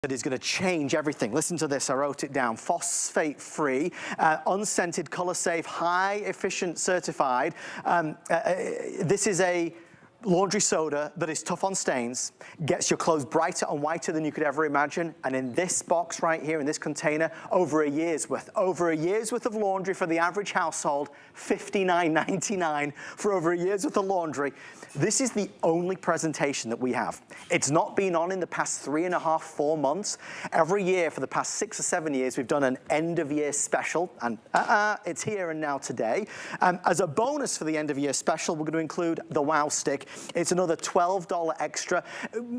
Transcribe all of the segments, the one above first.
that is going to change everything. Listen to this, I wrote it down. Phosphate-free, unscented, color-safe, high-efficient certified. This is a laundry soda that is tough on stains, gets your clothes brighter and whiter than you could ever imagine. And in this box right here, in this container, over a year's worth of laundry for the average household, $59.99 for over a year's worth of laundry. This is the only presentation that we have. It's not been on in the past 3.5, 4 months. Every year for the past 6 or 7 years, we've done an end of year special, and it's here and now today. As a bonus for the end of year special, we're going to include the Wow Stick. It's another $12 extra.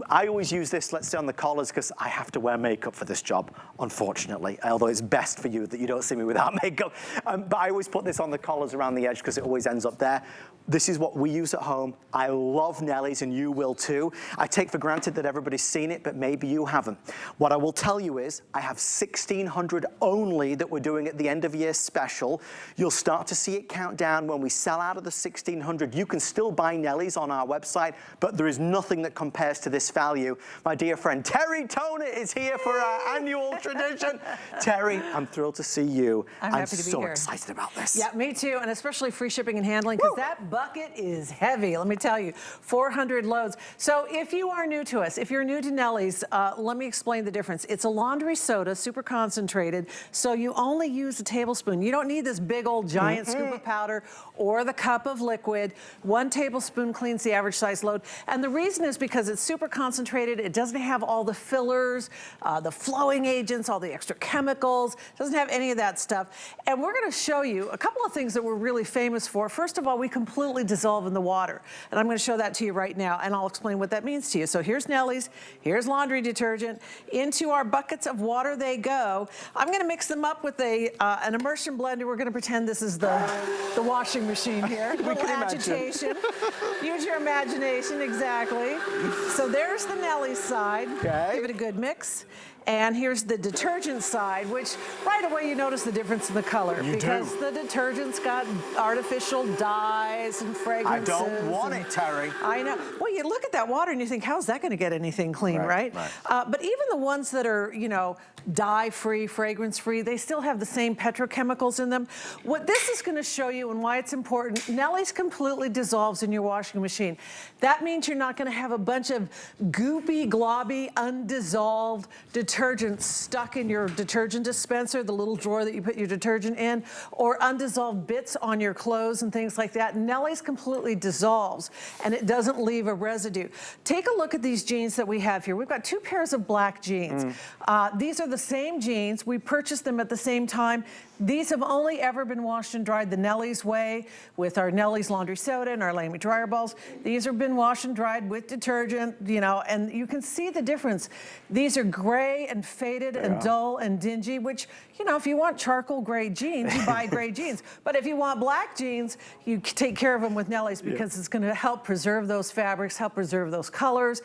I always use this, let's say, on the collars because I have to wear makeup for this job, unfortunately, although it's best for you that you don't see me without makeup. But I always put this on the collars around the edge because it always ends up there. This is what we use at home. I love Nellie's, and you will too. I take for granted that everybody's seen it, but maybe you haven't. What I will tell you is I have 1,600 only that we're doing at the end of year special. You'll start to see it count down when we sell out of the 1,600. You can still buy Nellie's on our website, but there is nothing that compares to this value. My dear friend Terry Toner is here for our annual tradition. Terry, I'm thrilled to see you. I'm happy to be so here. excited about this. Yeah, me too, and especially free shipping and handling, because that bucket is heavy. Let me tell you, 400 loads. So if you are new to us, if you're new to Nellie's, let me explain the difference. It's a laundry soda, super concentrated, so you only use a tablespoon. You don't need this big old giant scoop of powder or the cup of liquid. 1 tablespoon cleans the average size load. And the reason is because it's super concentrated. It doesn't have all the fillers, the flowing agents, all the extra chemicals. It doesn't have any of that stuff. And we're going to show you a couple of things that we're really famous for. First of all, we completely dissolve in the water. And I'm going to show that to you right now, and I'll explain what that means to you. So here's Nellie's, here's laundry detergent. Into our buckets of water they go. I'm going to mix them up with an immersion blender. We're going to pretend this is the washing machine here. We can agitation. Use your imagination, exactly. So there's the Nellie's side. Okay. Give it a good mix. And here's the detergent side, which right away you notice the difference in the color. Because the detergent's got artificial dyes and fragrances. I don't want it, Terry. I know. Well, you look at that water and you think, how's that going to get anything clean, right? But even the ones that are, you know, dye-free, fragrance-free, they still have the same petrochemicals in them. What this is going to show you and why it's important, Nellie's completely dissolves in your washing machine. That means you're not going to have a bunch of goopy, globby, undissolved detergent stuck in your detergent dispenser, the little drawer that you put your detergent in, or undissolved bits on your clothes and things like that. Nellie's completely dissolves, and it doesn't leave a residue. Take a look at these jeans that we have here. We've got 2 pairs of black jeans. These are the same jeans. We purchased them at the same time. These have only ever been washed and dried the Nellie's way with our Nellie's laundry soda and our Lamy dryer balls. These have been washed and dried with detergent, you know, and you can see the difference. These are gray and faded and dull and dingy, which, you know, if you want charcoal gray jeans, you buy gray jeans. But if you want black jeans, you take care of them with Nellie's because it's going to help preserve those fabrics, help preserve those colors,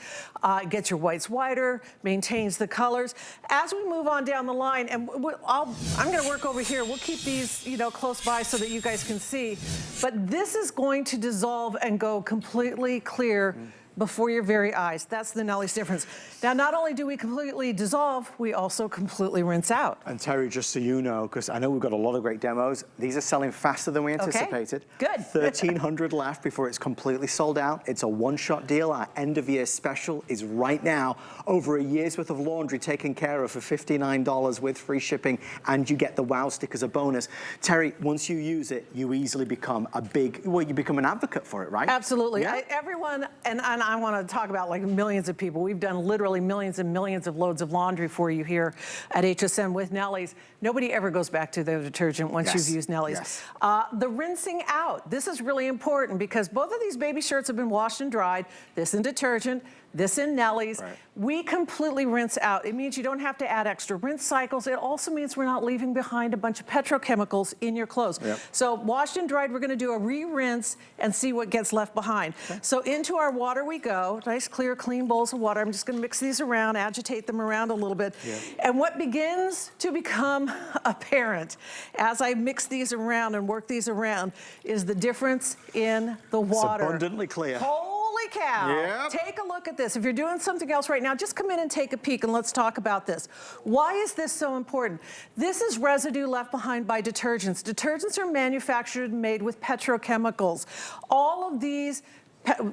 gets your whites whiter, maintains the colors. As we move on down the line, and I'm going to work over here. We'll keep these, you know, close by so that you guys can see. But this is going to dissolve and go completely clear before your very eyes. That's the Nellie's difference. Now, not only do we completely dissolve, we also completely rinse out. And Terry, just so you know, because I know we've got a lot of great demos, these are selling faster than we anticipated. Good. 1,300 left before it's completely sold out. It's a one-shot deal. Our end-of-year special is right now. Over a year's worth of laundry taken care of for $59 with free shipping, and you get the Wow Stick as a bonus. Terry, once you use it, you easily become you become an advocate for it, right? Absolutely. Yeah. Everyone, and I want to talk about like millions of people. We've done literally millions and millions of loads of laundry for you here at HSN with Nellie's. Nobody ever goes back to their detergent once you've used Nellie's. The rinsing out. This is really important because both of these baby shirts have been washed and dried. This in detergent, this in Nellie's. We completely rinse out. It means you don't have to add extra rinse cycles. It also means we're not leaving behind a bunch of petrochemicals in your clothes. So washed and dried, we're going to do a re-rinse and see what gets left behind. So into our water we go. Nice, clear, clean bowls of water. I'm just going to mix these around, agitate them around a little bit. And what begins to become apparent as I mix these around and work these around is the difference in the water. It's abundantly clear. Holy Holy cow. Yep. Take a look at this. If you're doing something else right now, just come in and take a peek and let's talk about this. Why is this so important? This is residue left behind by detergents. Detergents are manufactured and made with petrochemicals. All of these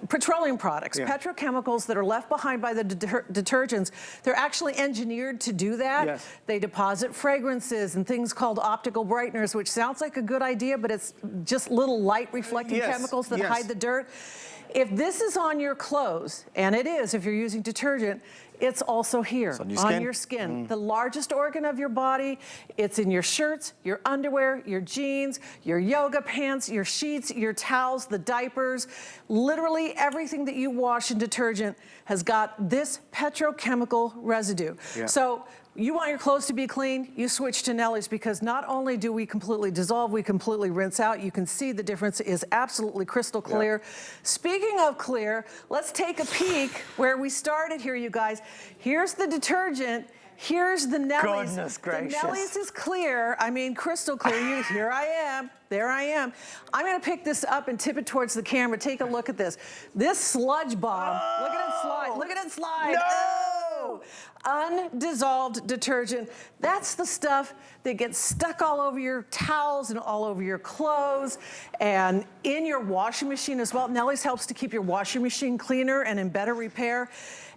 petroleum products, petrochemicals that are left behind by the detergents, they're actually engineered to do that. Yes. They deposit fragrances and things called optical brighteners, which sounds like a good idea, but it's just little light reflecting chemicals that hide the dirt. If this is on your clothes, and it is if you're using detergent, it's also here on your skin. The largest organ of your body. It's in your shirts, your underwear, your jeans, your yoga pants, your sheets, your towels, the diapers. Literally everything that you wash in detergent has got this petrochemical residue. So you want your clothes to be clean, you switch to Nellie's, because not only do we completely dissolve, we completely rinse out. You can see the difference is absolutely crystal clear. Speaking of clear, let's take a peek where we started here, you guys. Here's the detergent. Here's the Nellie's. Goodness gracious. The Nellie's is clear. I mean, crystal clear. Here I am. There I am. I'm going to pick this up and tip it towards the camera. Take a look at this. This sludge bomb. Look at it slide. Look at it slide. No! Undissolved detergent. That's the stuff that gets stuck all over your towels and all over your clothes and in your washing machine as well. Nellie's helps to keep your washing machine cleaner and in better repair.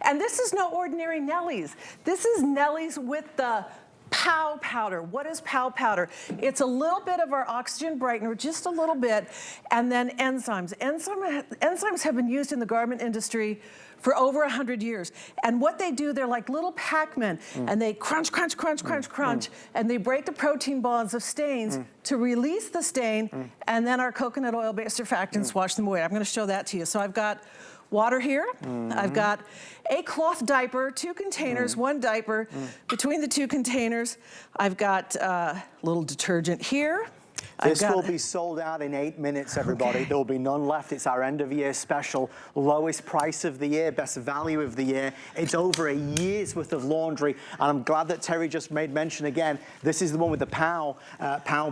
And this is no ordinary Nellie's. This is Nellie's with the POW powder. What is POW powder? It's a little bit of our oxygen brightener, just a little bit, and then enzymes. Enzymes have been used in the garment industry for over 100 years. And what they do, they're like little Pac-Men, and they crunch, crunch, crunch, crunch, crunch, and they break the protein bonds of stains to release the stain, and then our coconut oil-based surfactants wash them away. I'm gonna show that to you. So I've got water here. I've got a cloth diaper, 2 containers, 1 diaper. Between the 2 containers, I've got little detergent here. This will be sold out in 8 minutes, everybody. There will be none left. It's our end of year special. Lowest price of the year, best value of the year. It's over a year's worth of laundry. And I'm glad that Terry just made mention again. This is the one with the POW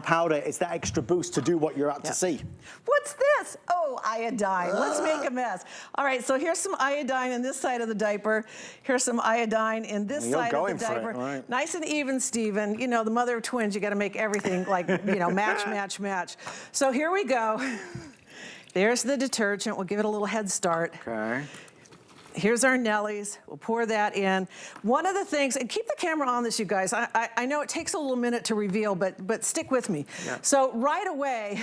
powder. It's that extra boost to do what you're out to see. What's this? Oh, iodine. Let's make a mess. All right, so here's some iodine in this side of the diaper. Here's some iodine in this side of the diaper. Right. Nice and even, Steven. You know, the mother of twins, you got to make everything like, you know, match, match, match. So here we go. There's the detergent. We'll give it a little head start. Okay. Here's our Nellie's. We'll pour that in. One of the things, and keep the camera on this, you guys. I know it takes a little minute to reveal, but stick with me. So right away,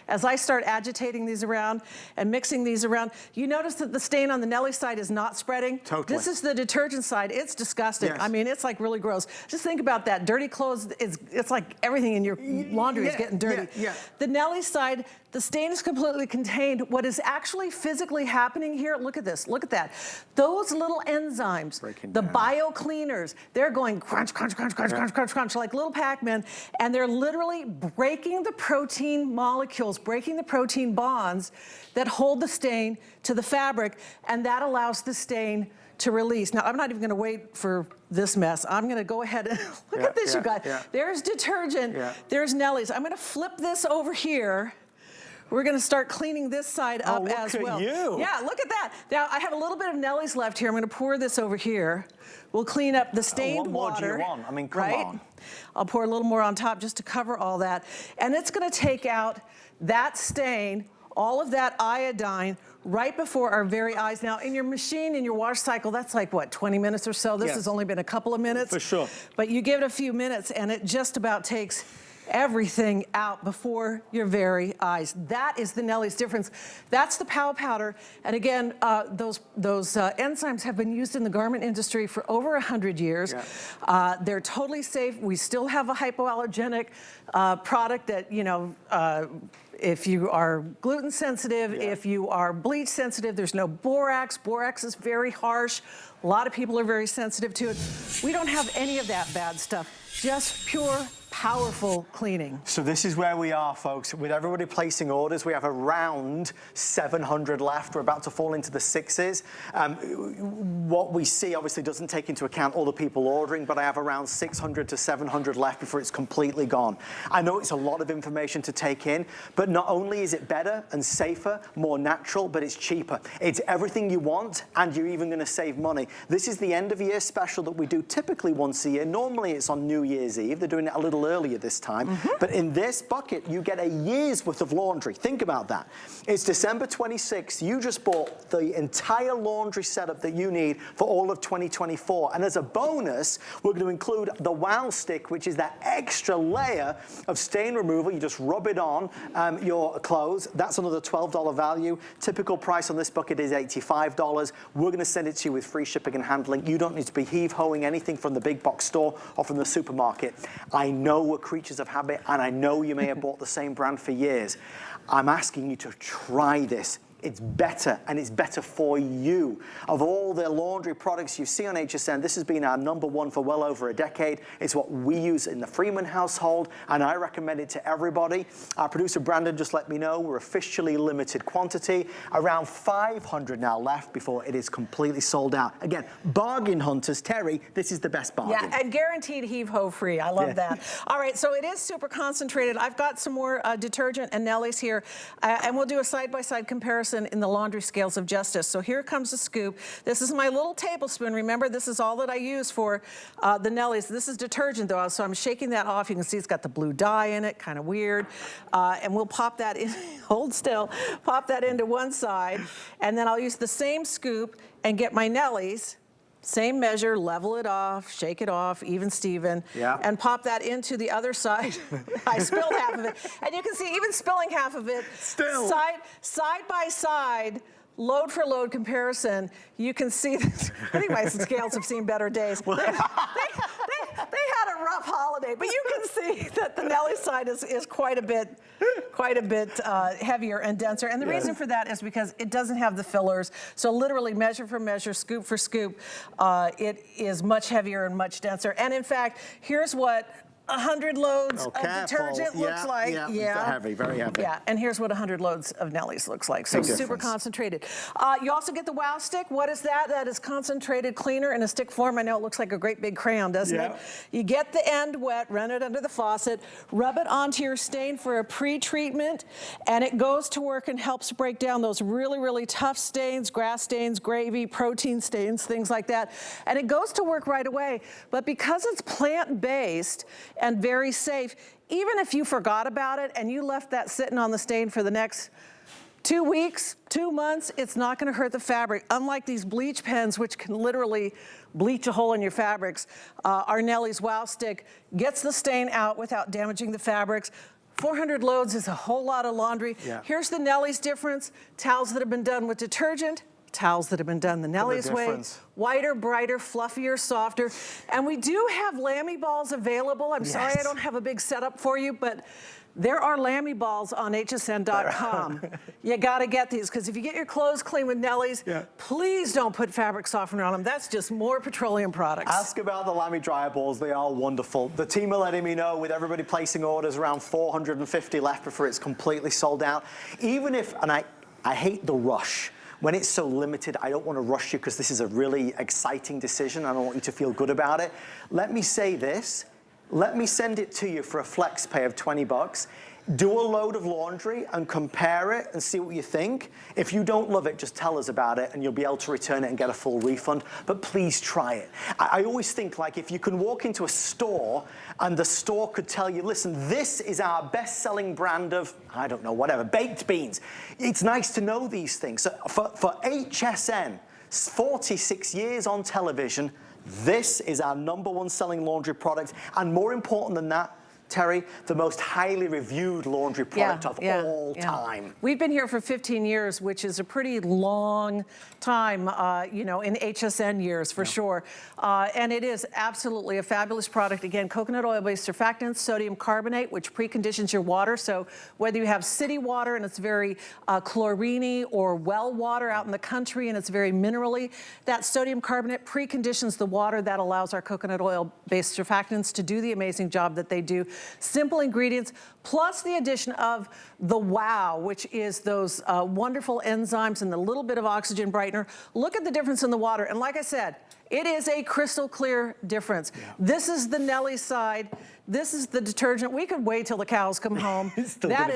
as I start agitating these around and mixing these around, you notice that the stain on the Nellie's side is not spreading. Totally. This is the detergent side. It's disgusting. Yes. I mean, it's like really gross. Just think about that. Dirty clothes, it's like everything in your laundry is getting dirty. The Nellie's side, the stain is completely contained. What is actually physically happening here, look at this, look at that. Those little enzymes, the bio-cleaners, they're going crunch, crunch, crunch, crunch, crunch, crunch, crunch, like little Pac-Men, and they're literally breaking the protein molecules, breaking the protein bonds that hold the stain to the fabric, and that allows the stain to release. Now, I'm not even gonna wait for this mess. I'm gonna go ahead and look at this, you guys. There's detergent, there's Nellie's. I'm gonna flip this over here. We're gonna start cleaning this side up as well. Look at you. Yeah, look at that. Now, I have a little bit of Nellie's left here. I'm gonna pour this over here. We'll clean up the stained water. What more do you want? I mean, come on. I'll pour a little more on top just to cover all that. And it's gonna take out that stain, all of that iodine, right before our very eyes. Now, in your machine, in your wash cycle, that's like, what, 20 minutes or so? This has only been a couple of minutes. For sure. But you give it a few minutes, and it just about takes everything out before your very eyes. That is the Nellie's difference. That's the POW powder. And again, those enzymes have been used in the garment industry for over 100 years. They're totally safe. We still have a hypoallergenic product that, you know, if you are gluten sensitive, if you are bleach sensitive, there's no borax. Borax is very harsh. A lot of people are very sensitive to it. We don't have any of that bad stuff. Just pure, powerful cleaning. So this is where we are, folks. With everybody placing orders, we have around 700 left. We're about to fall into the 6s. What we see obviously doesn't take into account all the people ordering, but I have around 600 to 700 left before it's completely gone. I know it's a lot of information to take in, but not only is it better and safer, more natural, but it's cheaper. It's everything you want, and you're even gonna save money. This is the end of year special that we do typically once a year. Normally it's on New Year's Eve. They're doing it a little earlier this time. But in this bucket, you get a year's worth of laundry. Think about that. It's December 26th. You just bought the entire laundry setup that you need for all of 2024. And as a bonus, we're going to include the Wow Stick, which is that extra layer of stain removal. You just rub it on your clothes. That's another $12 value. Typical price on this bucket is $85. We're going to send it to you with free shipping and handling. You don't need to be heave-hoeing anything from the big box store or from the supermarket. I know we're creatures of habit, and I know you may have bought the same brand for years. I'm asking you to try this. It's better, and it's better for you. Of all the laundry products you see on HSN, this has been our #1 for well over a decade. It's what we use in the Freeman household, and I recommend it to everybody. Our producer Brandon just let me know we're officially limited quantity. Around 500 now left before it is completely sold out. Again, bargain hunters, Terry, this is the best bargain. Yeah, and guaranteed heave-ho free. I love that. All right, so it is super concentrated. I've got some more detergent and Nellie's here, and we'll do a side-by-side comparison in the laundry scales of justice. So here comes a scoop. This is my little tablespoon. Remember, this is all that I use for the Nellie's. This is detergent though, so I'm shaking that off. You can see it's got the blue dye in it, kind of weird. And we'll pop that in, hold still, pop that into one side. And then I'll use the same scoop and get my Nellie's. Same measure, level it off, shake it off, even Steven, and pop that into the other side. I spilled half of it. And you can see even spilling half of it, side by side, load for load comparison, you can see that, I think my scales have seen better days. They had a rough holiday, but you can see that the Nellie's side is quite a bit heavier and denser. And the reason for that is because it doesn't have the fillers. So literally measure for measure, scoop for scoop, it is much heavier and much denser. And in fact, here's what 100 loads of detergent looks like. Heavy, very heavy. Yeah, and here's what 100 loads of Nellie's looks like. So super concentrated. You also get the Wow Stick. What is that? That is concentrated cleaner in a stick form. I know it looks like a great big crayon, doesn't it? You get the end wet, run it under the faucet, rub it onto your stain for a pre-treatment, and it goes to work and helps break down those really, really tough stains, grass stains, gravy, protein stains, things like that. And it goes to work right away. But because it's plant-based and very safe, even if you forgot about it and you left that sitting on the stain for the next 2 weeks, 2 months, it's not gonna hurt the fabric. Unlike these bleach pens, which can literally bleach a hole in your fabrics, our Nellie's Wow Stick gets the stain out without damaging the fabrics. 400 loads is a whole lot of laundry. Here's the Nellie's difference. Towels that have been done with detergent, towels that have been done the Nellie's way. Whiter, brighter, fluffier, softer. And we do have Lammy balls available. I'm sorry I don't have a big setup for you, but there are Lammy balls on hsn.com. You gotta get these, because if you get your clothes clean with Nellie's, please don't put fabric softener on them. That's just more petroleum products. Ask about the Lammy dryer balls. They are wonderful. The team are letting me know, with everybody placing orders, around 450 left before it's completely sold out. Even if, and I hate the rush. When it's so limited, I don't want to rush you because this is a really exciting decision. I don't want you to feel good about it. Let me say this. Let me send it to you for a flex pay of 20 bucks. Do a load of laundry and compare it and see what you think. If you don't love it, just tell us about it and you'll be able to return it and get a full refund. But please try it. I always think, like, if you can walk into a store and the store could tell you, listen, this is our best-selling brand of, I don't know, whatever, baked beans. It's nice to know these things. So for HSN, 46 years on television, this is our #1 selling laundry product. And more important than that, Terry, the most highly reviewed laundry product of all time. We've been here for 15 years, which is a pretty long time, you know, in HSN years for sure. And it is absolutely a fabulous product. Again, coconut oil-based surfactants, sodium carbonate, which preconditions your water. So whether you have city water and it's very chlorine-y, or well water out in the country and it's very minerally, that sodium carbonate preconditions the water that allows our coconut oil-based surfactants to do the amazing job that they do. Simple ingredients, plus the addition of the Wow, which is those wonderful enzymes and the little bit of oxygen brightener. Look at the difference in the water. And like I said, It is a crystal clear difference. Yeah. This is the Nellie's side. This is the detergent. We could wait till the cows come home. That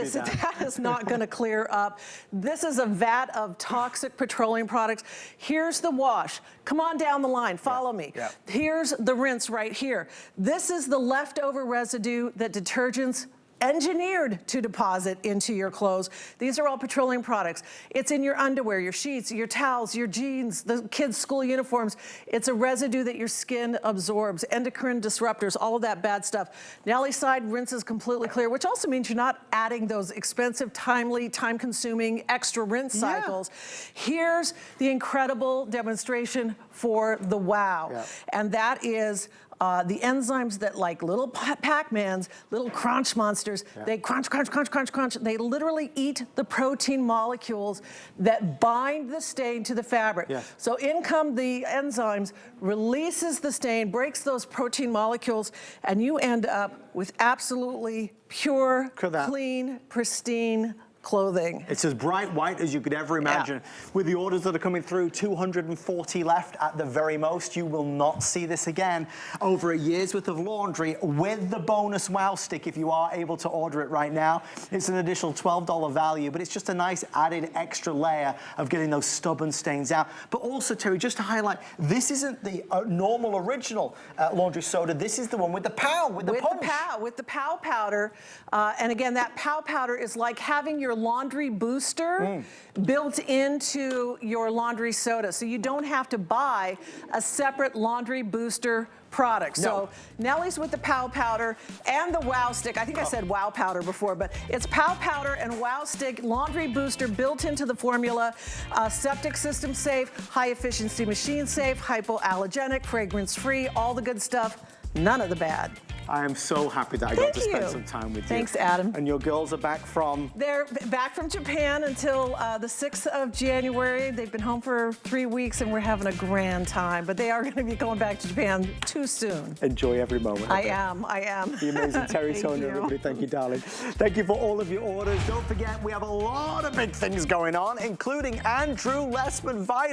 is not going to clear up. This is a vat of toxic petroleum products. Here's the wash. Come on down the line. Follow me. Yeah. Here's the rinse right here. This is the leftover residue that detergents engineered to deposit into your clothes. These are all petroleum products. It's in your underwear, your sheets, your towels, your jeans, the kids' school uniforms. It's a residue that your skin absorbs, endocrine disruptors, all of that bad stuff. Nellie's side rinses completely clear, which also means you're not adding those expensive, timely, time-consuming extra rinse cycles. Here's the incredible demonstration for the wow. And that is the enzymes that, like little Pac-Mans, little crunch monsters, they crunch, crunch, crunch, crunch, crunch. They literally eat the protein molecules that bind the stain to the fabric. So in come the enzymes, releases the stain, breaks those protein molecules, and you end up with absolutely pure, clean, pristine clothing. It's as bright white as you could ever imagine. With the orders that are coming through, 240 left at the very most. You will not see this again. Over a year's worth of laundry with the bonus wow stick if you are able to order it right now. It's an additional $12 value, but it's just a nice added extra layer of getting those stubborn stains out. But also, Terry, just to highlight, this isn't the normal original laundry soda. This is the one with the POW, with the punch. With the POW powder. And again, that POW powder is like having your laundry booster built into your laundry soda. So you don't have to buy a separate laundry booster product. So Nellie's with the POW powder and the wow stick. I think I said wow powder before, but it's POW powder and wow stick laundry booster built into the formula. Septic system safe, high efficiency machine safe, hypoallergenic, fragrance free, all the good stuff, none of the bad. I am so happy that I got to spend some time with you. Thanks, Adam. And your girls are back from? They're back from Japan until the 6th of January. They've been home for 3 weeks and we're having a grand time, but they are going to be going back to Japan too soon. Enjoy every moment. I am. The amazing Terry Toner, everybody. Thank you, darling. Thank you for all of your orders. Don't forget, we have a lot of big things going on, including Andrew Lessman Vitamin.